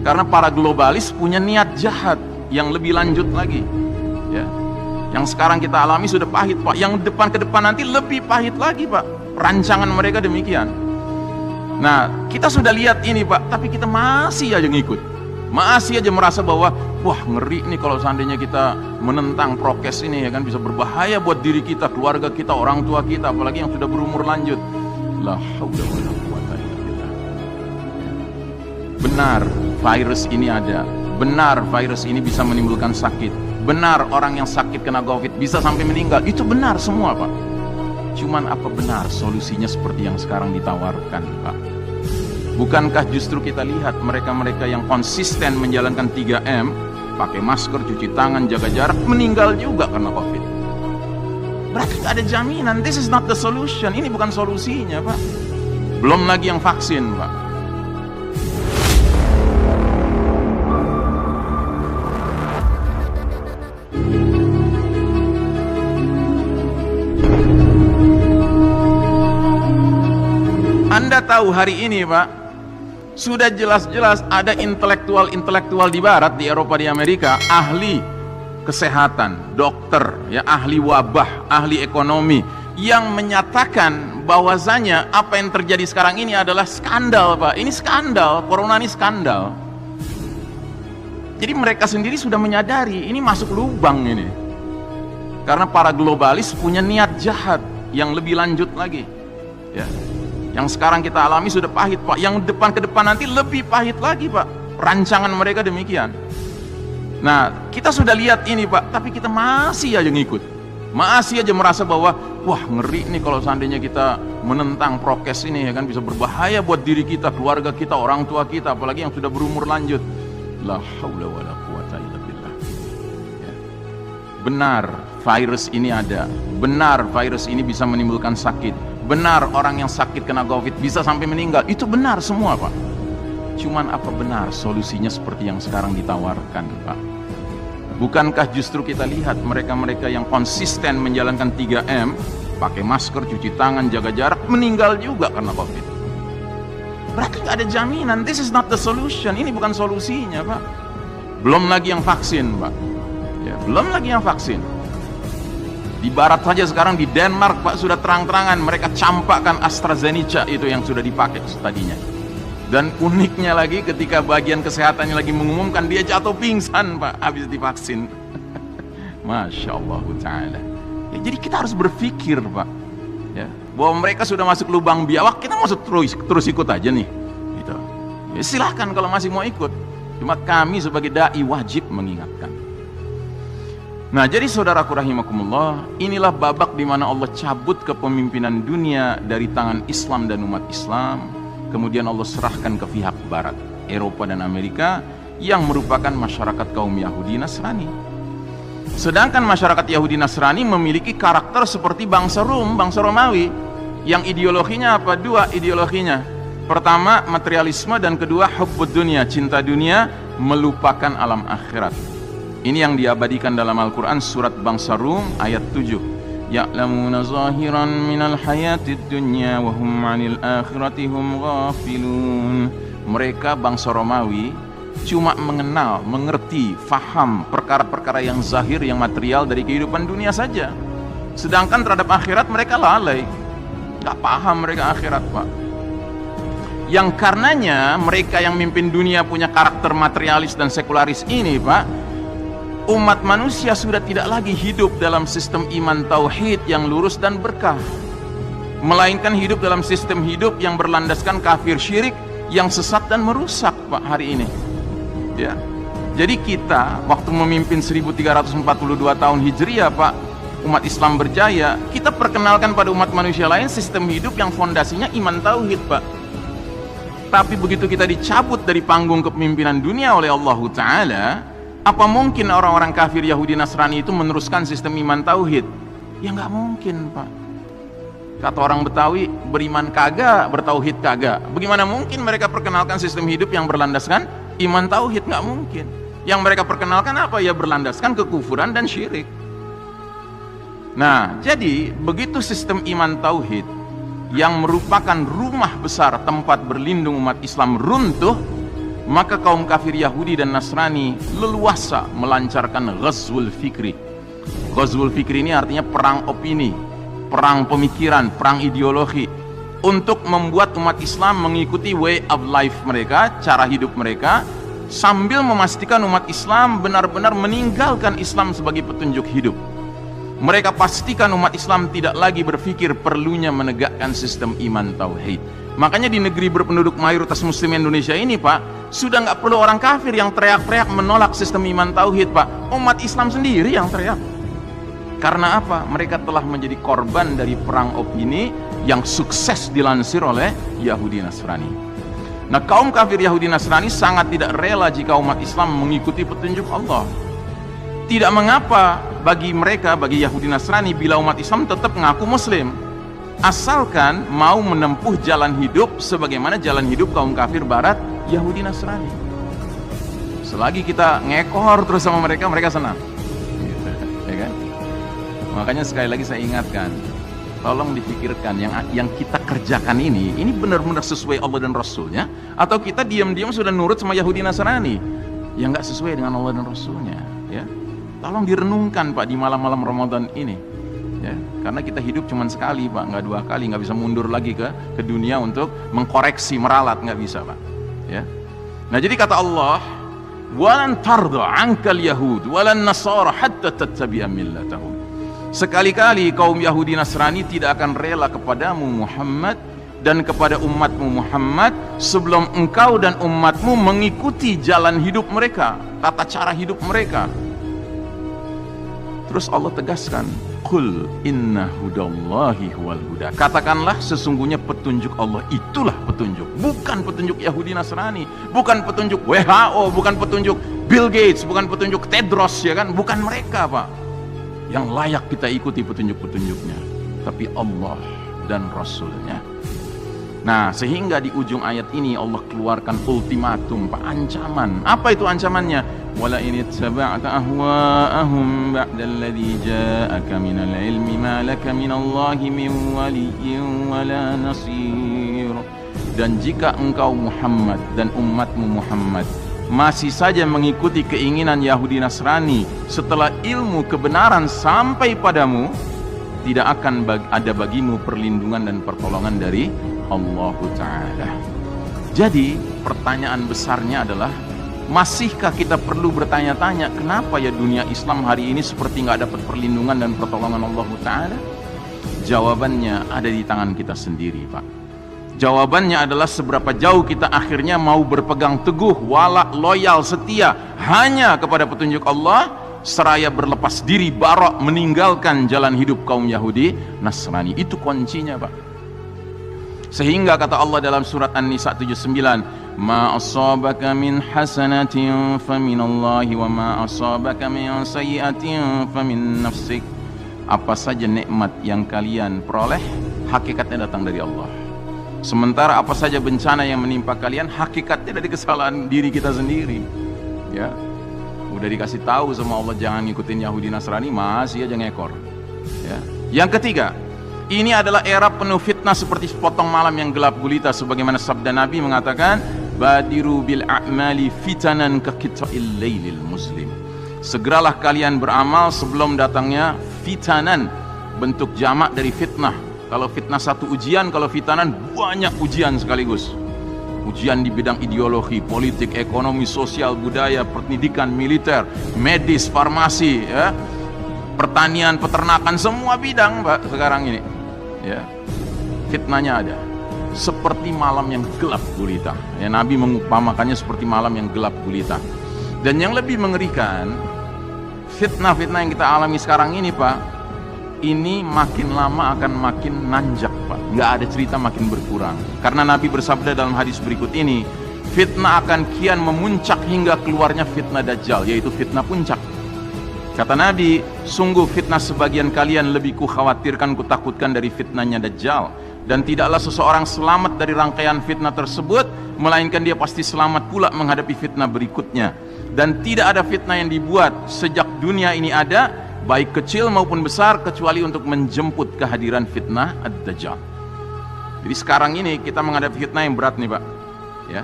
Karena para globalis punya niat jahat yang lebih lanjut lagi, ya. Yang sekarang kita alami sudah pahit, Pak. Yang depan ke depan nanti lebih pahit lagi, Pak. Rancangan mereka demikian. Nah, kita sudah lihat ini, Pak, tapi kita masih aja ngikut. Masih aja merasa bahwa wah, ngeri nih kalau seandainya kita menentang prokes ini, ya kan, bisa berbahaya buat diri kita, keluarga kita, orang tua kita, apalagi yang sudah berumur lanjut. La haula wala quwata illa billah. Benar, virus ini ada. Benar, virus ini bisa menimbulkan sakit. Benar, orang yang sakit kena COVID bisa sampai meninggal. Itu benar semua, Pak. Cuman apa benar solusinya seperti yang sekarang ditawarkan, Pak? Bukankah justru kita lihat mereka-mereka yang konsisten menjalankan 3M, pakai masker, cuci tangan, jaga jarak, meninggal juga karena COVID. Berarti nggak ada jaminan. This is not the solution. Ini bukan solusinya, Pak. Belum lagi yang vaksin, Pak. Anda tahu hari ini, Pak, sudah jelas-jelas ada intelektual di barat, di Eropa, di Amerika, ahli kesehatan, dokter, ya, ahli wabah, ahli ekonomi, yang menyatakan bahwasanya apa yang terjadi sekarang ini adalah skandal, Pak. Ini skandal, corona ini skandal. Jadi mereka sendiri sudah menyadari ini masuk lubang ini. Karena para globalis punya niat jahat yang lebih lanjut lagi, ya. Yang sekarang kita alami sudah pahit, Pak. Yang depan ke depan nanti lebih pahit lagi, Pak. Rancangan mereka demikian. Nah, kita sudah lihat ini, Pak, tapi kita masih aja ngikut. Masih aja merasa bahwa wah, ngeri nih kalau seandainya kita menentang prokes ini, ya kan, bisa berbahaya buat diri kita, keluarga kita, orang tua kita, apalagi yang sudah berumur lanjut. La haula wala quwata illa billah. Ya. Benar, virus ini ada. Benar, virus ini bisa menimbulkan sakit. Benar, orang yang sakit kena COVID bisa sampai meninggal. Itu benar semua, Pak. Cuman apa benar solusinya seperti yang sekarang ditawarkan, Pak? Bukankah justru kita lihat mereka-mereka yang konsisten menjalankan 3M, pakai masker, cuci tangan, jaga jarak, meninggal juga karena COVID. Berarti nggak ada jaminan. This is not the solution. Ini bukan solusinya, Pak. Belum lagi yang vaksin, Pak. Ya, belum lagi yang vaksin. Di barat saja sekarang, di Denmark, Pak, sudah terang-terangan mereka campakkan AstraZeneca itu yang sudah dipakai tadinya. Dan uniknya lagi ketika bagian kesehatannya lagi mengumumkan, dia jatuh pingsan, Pak, habis divaksin. Masya Allah ta'ala. Ya, jadi kita harus berpikir, Pak, ya, bahwa mereka sudah masuk lubang biawak, kita masuk terus ikut aja nih, gitu. Ya, silahkan kalau masih mau ikut. Cuma kami sebagai da'i wajib mengingatkan. Nah, jadi saudaraku rahimakumullah, inilah babak di mana Allah cabut kepemimpinan dunia dari tangan Islam dan umat Islam. Kemudian Allah serahkan ke pihak barat, Eropa dan Amerika, yang merupakan masyarakat kaum Yahudi Nasrani. Sedangkan masyarakat Yahudi Nasrani memiliki karakter seperti bangsa Rum, bangsa Romawi, yang ideologinya apa? Dua ideologinya. Pertama, materialisme, dan kedua, hubbud dunia, cinta dunia, melupakan alam akhirat. Ini yang diabadikan dalam Al-Quran surat bangsa Rum ayat 7. Ya'lamuna zahiran minal hayatid dunya wa hum 'anil akhirati hum ghafilun. Mereka bangsa Romawi cuma mengenal, mengerti, faham perkara-perkara yang zahir, yang material dari kehidupan dunia saja. Sedangkan terhadap akhirat mereka lalai. Gak paham mereka akhirat, Pak. Yang karenanya mereka yang mimpin dunia punya karakter materialis dan sekularis ini, Pak, umat manusia sudah tidak lagi hidup dalam sistem iman tauhid yang lurus dan berkah, melainkan hidup dalam sistem hidup yang berlandaskan kafir syirik yang sesat dan merusak, Pak, hari ini. Ya. Jadi kita waktu memimpin 1342 tahun Hijriah, Pak, umat Islam berjaya, kita perkenalkan pada umat manusia lain sistem hidup yang fondasinya iman tauhid, Pak. Tapi begitu kita dicabut dari panggung kepemimpinan dunia oleh Allah Ta'ala, apa mungkin orang-orang kafir Yahudi Nasrani itu meneruskan sistem iman tauhid? Ya nggak mungkin, Pak. Kata orang Betawi, beriman kagak, bertauhid kagak. Bagaimana mungkin mereka perkenalkan sistem hidup yang berlandaskan iman tauhid? Nggak mungkin. Yang mereka perkenalkan apa? Ya berlandaskan kekufuran dan syirik. Nah, jadi begitu sistem iman tauhid yang merupakan rumah besar tempat berlindung umat Islam runtuh, maka kaum kafir Yahudi dan Nasrani leluasa melancarkan ghazwul fikri. Ghazwul fikri ini artinya perang opini, perang pemikiran, perang ideologi, untuk membuat umat Islam mengikuti way of life mereka, cara hidup mereka, sambil memastikan umat Islam benar-benar meninggalkan Islam sebagai petunjuk hidup. Mereka pastikan umat Islam tidak lagi berpikir perlunya menegakkan sistem iman tauhid. Makanya di negeri berpenduduk mayoritas muslim Indonesia ini, Pak, sudah nggak perlu orang kafir yang teriak-teriak menolak sistem iman tauhid, Pak. Umat Islam sendiri yang teriak. Karena apa? Mereka telah menjadi korban dari perang opini yang sukses dilansir oleh Yahudi Nasrani. Nah, kaum kafir Yahudi Nasrani sangat tidak rela jika umat Islam mengikuti petunjuk Allah. Tidak mengapa bagi mereka, bagi Yahudi Nasrani, bila umat Islam tetap mengaku muslim, asalkan mau menempuh jalan hidup sebagaimana jalan hidup kaum kafir barat Yahudi Nasrani. Selagi kita ngekor terus sama mereka, mereka senang, ya kan? Makanya sekali lagi saya ingatkan, tolong dipikirkan yang kita kerjakan ini benar-benar sesuai Allah dan Rasulnya, atau kita diam-diam sudah nurut sama Yahudi Nasrani yang nggak sesuai dengan Allah dan Rasulnya, ya. Tolong direnungkan, Pak, di malam-malam Ramadan ini, ya. Karena kita hidup cuma sekali, Pak, nggak dua kali, nggak bisa mundur lagi ke dunia untuk mengkoreksi, meralat, nggak bisa, Pak, ya. Nah, jadi kata Allah, walan tarda ankal yahud walan nasara hatta tattabi'a millatahum. Sekali-kali kaum Yahudi Nasrani tidak akan rela kepadamu Muhammad dan kepada umatmu Muhammad sebelum engkau dan umatmu mengikuti jalan hidup mereka, tata cara hidup mereka. Terus Allah tegaskan, qul inna hudallahi huwal huda. Katakanlah sesungguhnya petunjuk Allah itulah petunjuk, bukan petunjuk Yahudi Nasrani, bukan petunjuk WHO, bukan petunjuk Bill Gates, bukan petunjuk Tedros, ya kan? Bukan mereka, Pak, yang layak kita ikuti petunjuk-petunjuknya, tapi Allah dan Rasulnya. Nah, sehingga di ujung ayat ini Allah keluarkan ultimatum, Pak, ancaman. Apa itu ancamannya? Wala in ittaba'ta ahwa'ahum ba'dalladzi ja'aka minal ilmi ma laka minallahi min waliyyin wala nasir. Dan jika engkau Muhammad dan umatmu Muhammad masih saja mengikuti keinginan Yahudi Nasrani setelah ilmu kebenaran sampai padamu, tidak akan ada bagimu perlindungan dan pertolongan dari Allah Ta'ala. Jadi pertanyaan besarnya adalah, masihkah kita perlu bertanya-tanya kenapa ya dunia Islam hari ini seperti nggak dapat perlindungan dan pertolongan Allah Ta'ala? Jawabannya ada di tangan kita sendiri, Pak. Jawabannya adalah seberapa jauh kita akhirnya mau berpegang teguh, wala, loyal, setia hanya kepada petunjuk Allah, seraya berlepas diri, barok, meninggalkan jalan hidup kaum Yahudi Nasrani. Itu kuncinya, Pak. Sehingga kata Allah dalam surat An-Nisa 79, ma asabaka min hasanatin faminallahi wa ma asabaka min sayyi'atin famin nafsik. Apa saja nikmat yang kalian peroleh, hakikatnya datang dari Allah. Sementara apa saja bencana yang menimpa kalian, hakikatnya dari kesalahan diri kita sendiri, ya. Udah dikasih tahu sama Allah jangan ngikutin Yahudi Nasrani, masih aja ngekor, ya. Yang ketiga, ini adalah era penuh fitnah seperti sepotong malam yang gelap gulita, sebagaimana sabda Nabi mengatakan, badiru bil a'mali fitanan ka qita'il lailil muslim. Segeralah kalian beramal sebelum datangnya fitanan, bentuk jamak dari fitnah. Kalau fitnah satu ujian, kalau fitanan banyak ujian sekaligus. Ujian di bidang ideologi, politik, ekonomi, sosial, budaya, pendidikan, militer, medis, farmasi, ya, pertanian, peternakan, semua bidang, Pak, sekarang ini, ya, fitnahnya ada. Seperti malam yang gelap gulita, ya, Nabi mengumpamakannya seperti malam yang gelap gulita. Dan yang lebih mengerikan, fitnah-fitnah yang kita alami sekarang ini, Pak, ini makin lama akan makin nanjak, Pak. Nggak ada cerita makin berkurang. Karena Nabi bersabda dalam hadis berikut ini, fitnah akan kian memuncak hingga keluarnya fitnah Dajjal, yaitu fitnah puncak. Kata Nabi, sungguh fitnah sebagian kalian lebih kukhawatirkan, kutakutkan dari fitnahnya Dajjal. Dan tidaklah seseorang selamat dari rangkaian fitnah tersebut, melainkan dia pasti selamat pula menghadapi fitnah berikutnya. Dan tidak ada fitnah yang dibuat sejak dunia ini ada, baik kecil maupun besar, kecuali untuk menjemput kehadiran fitnah Ad-Dajjal. Jadi sekarang ini kita menghadapi fitnah yang berat nih, Pak, ya.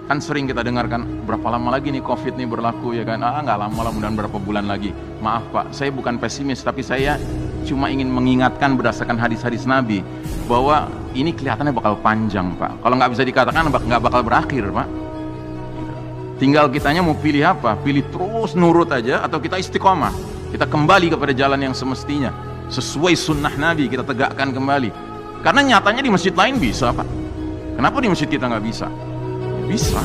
Kan sering kita dengarkan, berapa lama lagi nih COVID nih berlaku ya kan? Nggak lama lah, mudah berapa bulan lagi. Maaf Pak, saya bukan pesimis, tapi saya cuma ingin mengingatkan berdasarkan hadis-hadis Nabi bahwa ini kelihatannya bakal panjang Pak. Kalau nggak bisa dikatakan nggak bakal berakhir Pak. Tinggal kitanya mau pilih apa? Pilih terus nurut aja atau kita istiqomah. Kita kembali kepada jalan yang semestinya. Sesuai sunnah Nabi kita tegakkan kembali. Karena nyatanya di masjid lain bisa Pak. Kenapa di masjid kita nggak bisa? Bisa.